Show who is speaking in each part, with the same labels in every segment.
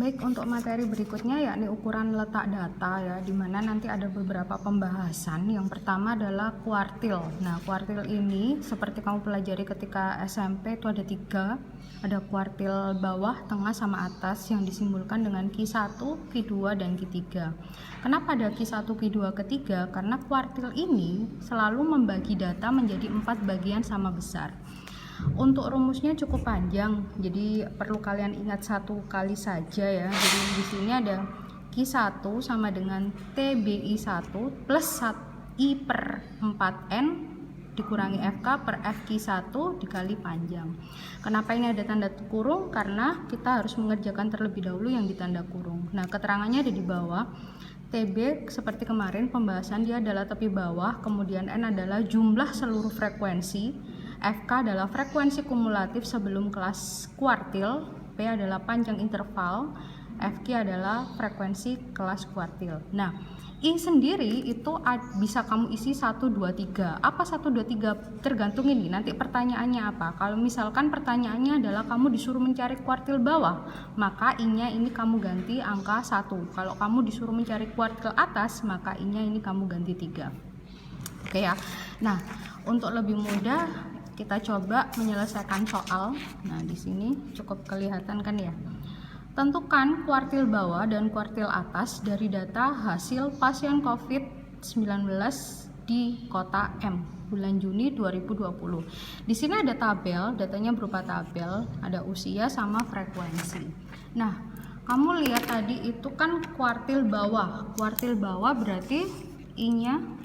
Speaker 1: Baik, untuk materi berikutnya yakni ukuran letak data ya, dimana nanti ada beberapa pembahasan. Yang pertama adalah kuartil. Nah, kuartil ini seperti kamu pelajari ketika SMP itu ada 3, ada kuartil bawah, tengah, sama atas yang disimbolkan dengan Q1, Q2, dan Q3. Kenapa ada Q1, Q2, Q3? Karena kuartil ini selalu membagi data menjadi 4 bagian sama besar. Untuk rumusnya cukup panjang, jadi perlu kalian ingat satu kali saja ya. Jadi di sini ada Q1 sama dengan TBI1 plus I per 4N dikurangi FK per FQ1 dikali panjang. Kenapa ini ada tanda kurung? Karena kita harus mengerjakan terlebih dahulu yang ditanda kurung. Nah, keterangannya ada di bawah. TB seperti kemarin pembahasan dia adalah tepi bawah, kemudian N adalah jumlah seluruh frekuensi, FK adalah frekuensi kumulatif sebelum kelas kuartil, P adalah panjang interval, FQ adalah frekuensi kelas kuartil. Nah, I sendiri itu bisa kamu isi 1, 2, 3. Apa 1, 2, 3? Tergantung ini, nanti pertanyaannya apa. Kalau misalkan pertanyaannya adalah kamu disuruh mencari kuartil bawah, maka I-nya ini kamu ganti angka 1. Kalau kamu disuruh mencari kuartil atas, maka I-nya ini kamu ganti 3. Oke ya. Nah, untuk lebih mudah kita coba menyelesaikan soal. Nah, di sini cukup kelihatan kan ya. Tentukan kuartil bawah dan kuartil atas dari data hasil pasien COVID-19 di kota M bulan Juni 2020. Di sini ada tabel, datanya berupa tabel, ada usia sama frekuensi. Nah, kamu lihat tadi itu kan kuartil bawah. Kuartil bawah berarti I-nya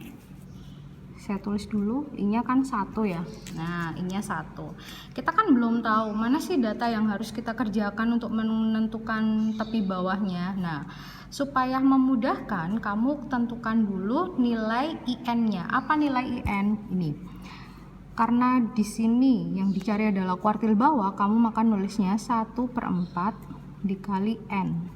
Speaker 1: saya tulis dulu, I-nya kan 1 ya. Nah, I-nya 1. Kita kan belum tahu mana sih data yang harus kita kerjakan untuk menentukan tepi bawahnya. Nah, supaya memudahkan, kamu tentukan dulu nilai IN-nya. Apa nilai IN? Ini. Karena di sini yang dicari adalah kuartil bawah, kamu maka nulisnya 1/4 dikali N.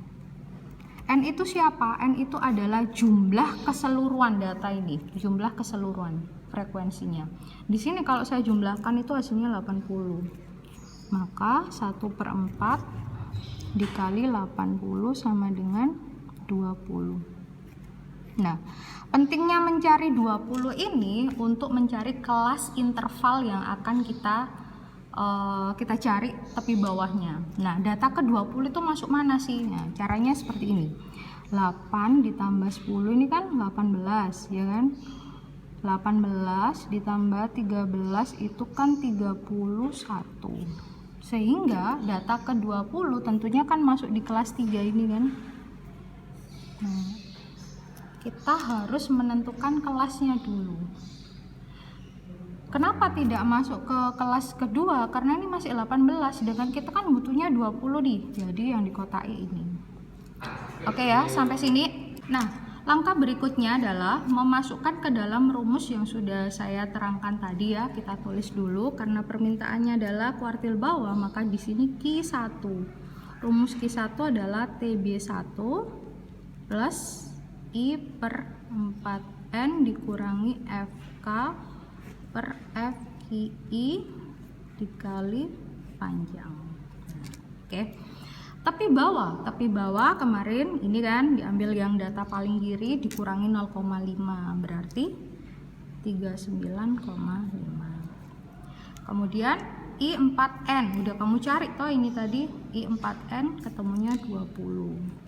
Speaker 1: N itu siapa? N itu adalah jumlah keseluruhan data ini, jumlah keseluruhan frekuensinya. Di sini kalau saya jumlahkan itu hasilnya 80. Maka 1/4 dikali 80 sama dengan 20. Nah, pentingnya mencari 20 ini untuk mencari kelas interval yang akan kita cari tepi bawahnya. Nah, data ke-20 itu masuk mana sih? Nah, caranya seperti ini. 8 ditambah 10 ini kan 18, ya kan? 18 ditambah 13 itu kan 31. Sehingga data ke-20 tentunya kan masuk di kelas 3 ini kan. Nah, kita harus menentukan kelasnya dulu. Kenapa tidak masuk ke kelas kedua? Karena ini masih 18, sedangkan kita kan butuhnya 20 nih. Jadi yang dikotai ini. Oke ya, sampai sini. Nah, langkah berikutnya adalah memasukkan ke dalam rumus yang sudah saya terangkan tadi ya. Kita tulis dulu karena permintaannya adalah kuartil bawah, maka di sini Q1. Rumus Q1 adalah TB1 plus I per 4N dikurangi FK per FQI dikali panjang. Oke. Tepi bawah kemarin ini kan diambil yang data paling kiri dikurangi 0,5 berarti 39,5. Kemudian I4N udah kamu cari toh ini tadi I4N ketemunya 20.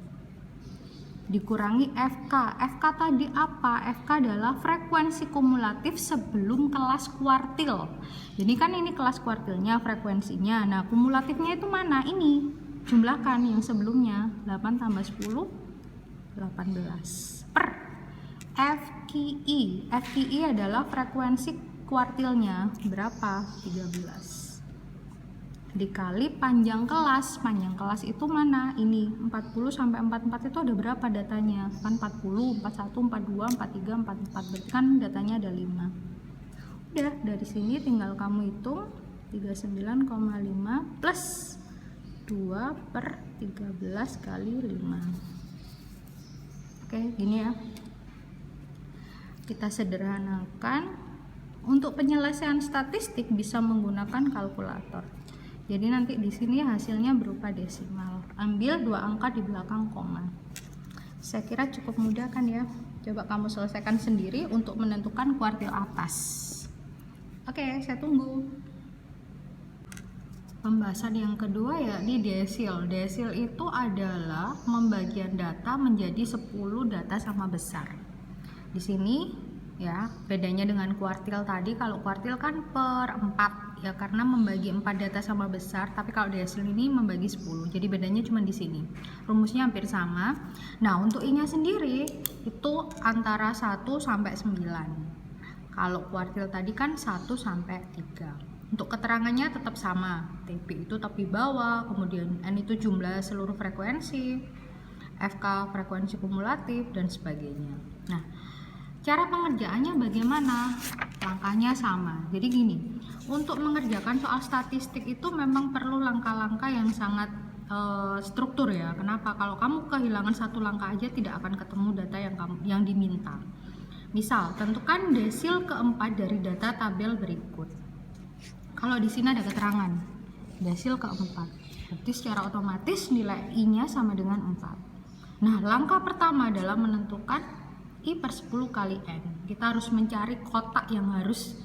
Speaker 1: Dikurangi FK. FK tadi apa? FK adalah frekuensi kumulatif sebelum kelas kuartil. Jadi kan ini kelas kuartilnya, frekuensinya. Nah, kumulatifnya itu mana? Ini. Jumlahkan yang sebelumnya. 8 tambah 10, 18. Per FQI. FQI adalah frekuensi kuartilnya. Berapa? 13. Dikali panjang kelas. Panjang kelas itu mana? Ini 40 sampai 44 itu ada berapa datanya? Kan 40, 41, 42, 43, 44. Berarti kan datanya ada 5. Udah, dari sini tinggal kamu hitung 39,5 plus 2 per 13 kali 5. Oke, gini ya. Kita sederhanakan. Untuk penyelesaian statistik bisa menggunakan kalkulator. Jadi nanti di sini hasilnya berupa desimal. Ambil 2 angka di belakang koma. Saya kira cukup mudah kan ya. Coba kamu selesaikan sendiri untuk menentukan kuartil atas. Oke, saya tunggu. Pembahasan yang kedua yakni desil. Desil itu adalah pembagian data menjadi 10 data sama besar. Di sini ya, bedanya dengan kuartil tadi, kalau kuartil kan per 4 ya, karena membagi 4 data sama besar, tapi kalau desil ini membagi 10. Jadi bedanya cuma di sini. Rumusnya hampir sama. Nah, untuk I-nya sendiri itu antara 1 sampai 9. Kalau kuartil tadi kan 1 sampai 3. Untuk keterangannya tetap sama. TP itu tetap di bawah, kemudian N itu jumlah seluruh frekuensi, FK frekuensi kumulatif dan sebagainya. Nah, cara pengerjaannya bagaimana? Langkahnya sama. Jadi gini, untuk mengerjakan soal statistik itu memang perlu langkah-langkah yang sangat struktur ya. Kenapa? Kalau kamu kehilangan satu langkah aja tidak akan ketemu data yang diminta. Misal, tentukan desil keempat dari data tabel berikut. Kalau di sini ada keterangan desil keempat, berarti secara otomatis nilai I-nya sama dengan 4. Nah, langkah pertama adalah menentukan I per 10 kali N. Kita harus mencari kotak yang harus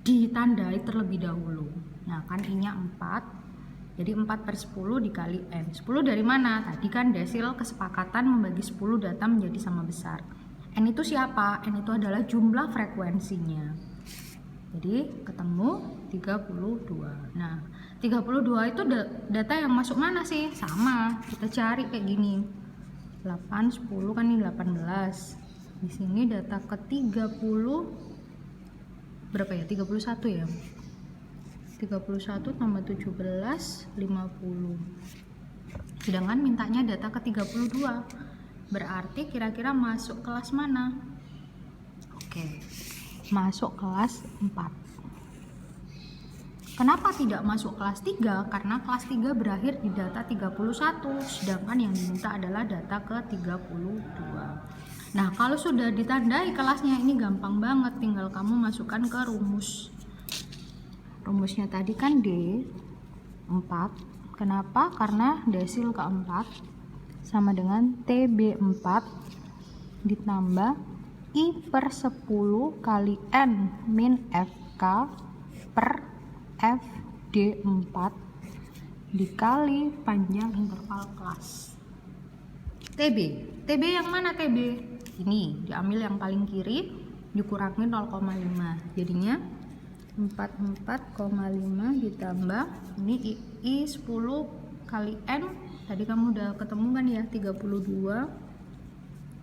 Speaker 1: ditandai terlebih dahulu. Nah, kan I-nya 4, jadi 4 per 10 dikali N. 10 dari mana? Tadi kan desil kesepakatan membagi 10 data menjadi sama besar. N itu siapa? N itu adalah jumlah frekuensinya. Jadi ketemu 32. Nah, 32 itu data yang masuk mana sih? Sama, kita cari kayak gini. 8, 10 kan ini 18. Di sini data ke 30 berapa ya? 31 ya. 31 tambah 17 50. Sedangkan mintanya data ke 32. Berarti kira-kira masuk kelas mana? Oke. Masuk kelas 4. Kenapa tidak masuk kelas 3? Karena kelas 3 berakhir di data 31, sedangkan yang diminta adalah data ke 32. Nah, kalau sudah ditandai kelasnya ini gampang banget, tinggal kamu masukkan ke rumus. Rumusnya tadi kan D4. Kenapa? Karena desil keempat sama dengan TB4 ditambah I per 10 kali N min FK per FD4 dikali panjang interval kelas. TB yang mana TB? Ini diambil yang paling kiri, dikurangi 0,5, jadinya 44,5 ditambah ini I 10 kali N, tadi kamu udah ketemu kan ya, 32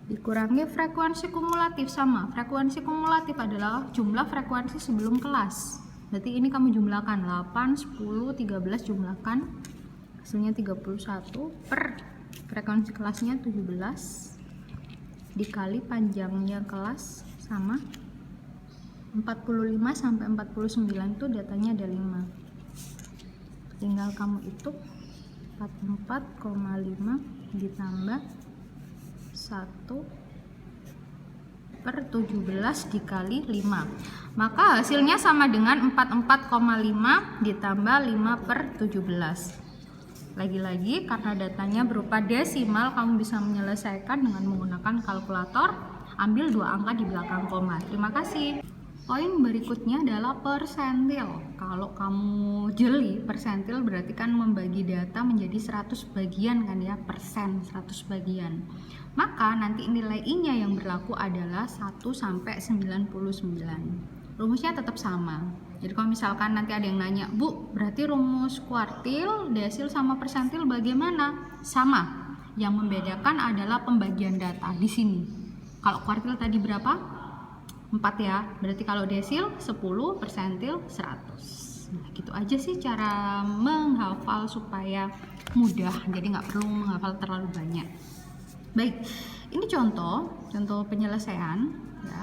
Speaker 1: dikurangi frekuensi kumulatif. Sama, frekuensi kumulatif adalah jumlah frekuensi sebelum kelas. Berarti ini kamu jumlahkan 8, 10, 13 jumlahkan, hasilnya 31 per frekuensi kelasnya 17 dikali panjangnya kelas sama 45 sampai 49 itu datanya ada 5. Tinggal kamu hitung 44,5 ditambah 1 per 17 dikali 5, maka hasilnya sama dengan 44,5 ditambah 5 per 17. Lagi-lagi karena datanya berupa desimal, kamu bisa menyelesaikan dengan menggunakan kalkulator. Ambil 2 angka di belakang koma. Terima kasih. Poin berikutnya adalah persentil. Kalau kamu jeli, persentil berarti kan membagi data menjadi 100 bagian kan ya, persen 100 bagian. Maka nanti nilai I-nya yang berlaku adalah 1 sampai 99. Rumusnya tetap sama. Jadi kalau misalkan nanti ada yang nanya, Bu, berarti rumus kuartil, desil sama persentil bagaimana? Sama. Yang membedakan adalah pembagian data di sini. Kalau kuartil tadi berapa? 4 ya, berarti kalau desil 10, persentil 100. Nah, gitu aja sih cara menghafal supaya mudah, jadi nggak perlu menghafal terlalu banyak. Baik, ini contoh penyelesaian ya.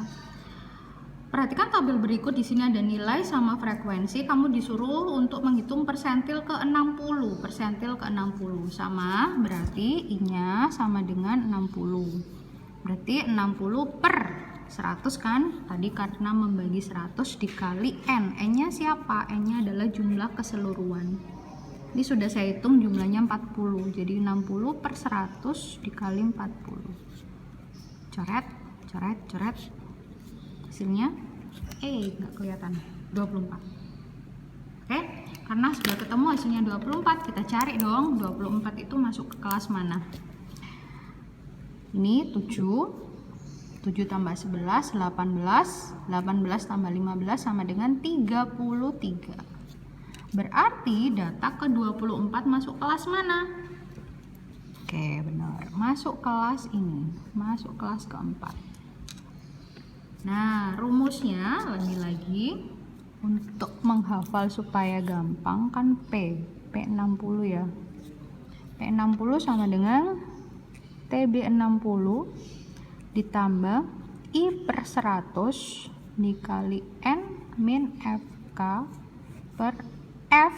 Speaker 1: Perhatikan tabel berikut, di sini ada nilai sama frekuensi. Kamu disuruh untuk menghitung persentil ke 60. Persentil ke 60 sama berarti I-nya sama dengan 60. Berarti 60 per 100 kan, tadi karena membagi 100 dikali N. N-nya siapa? N-nya adalah jumlah keseluruhan. Ini sudah saya hitung jumlahnya 40, jadi 60 per 100 dikali 40. Coret, coret, coret. Hasilnya nggak kelihatan, 24. Oke, karena sudah ketemu hasilnya 24, kita cari dong 24 itu masuk ke kelas mana. Ini 7 tambah 11, 18 tambah 15 sama dengan 33. Berarti data ke 24 masuk kelas mana? Oke, benar. Masuk kelas ini. Masuk kelas keempat. Nah, rumusnya lagi-lagi untuk menghafal supaya gampang kan P60 ya. P60 sama dengan TB60 ditambah I per 100 dikali N min FK per F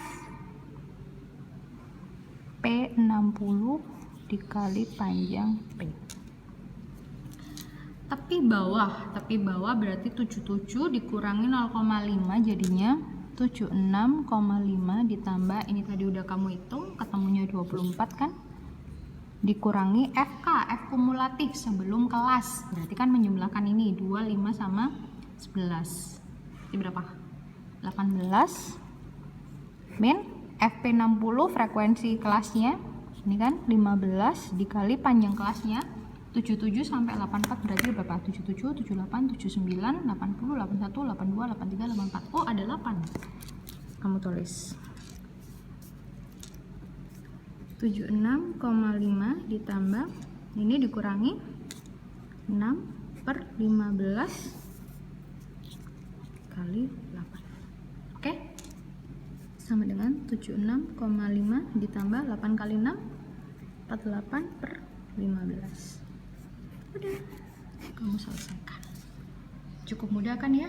Speaker 1: P60 dikali panjang P. Tepi bawah berarti 77 dikurangi 0,5 jadinya 76,5 ditambah ini tadi udah kamu hitung ketemunya 24 kan, dikurangi FK, F kumulatif sebelum kelas, berarti kan menjumlahkan ini 25 sama 11. Ini berapa? 18 min FP60 frekuensi kelasnya ini kan 15 dikali panjang kelasnya 77 sampai 84 berarti berapa? 77, 78, 79, 80, 81, 82, 83, 84. Oh, ada 8. Kamu tulis 76,5 ditambah ini dikurangi 6 per 15 kali 8. Oke? Sama dengan 76,5 ditambah 8 kali 6 48 per 15. Udah, kamu selesaikan. Cukup mudah kan ya?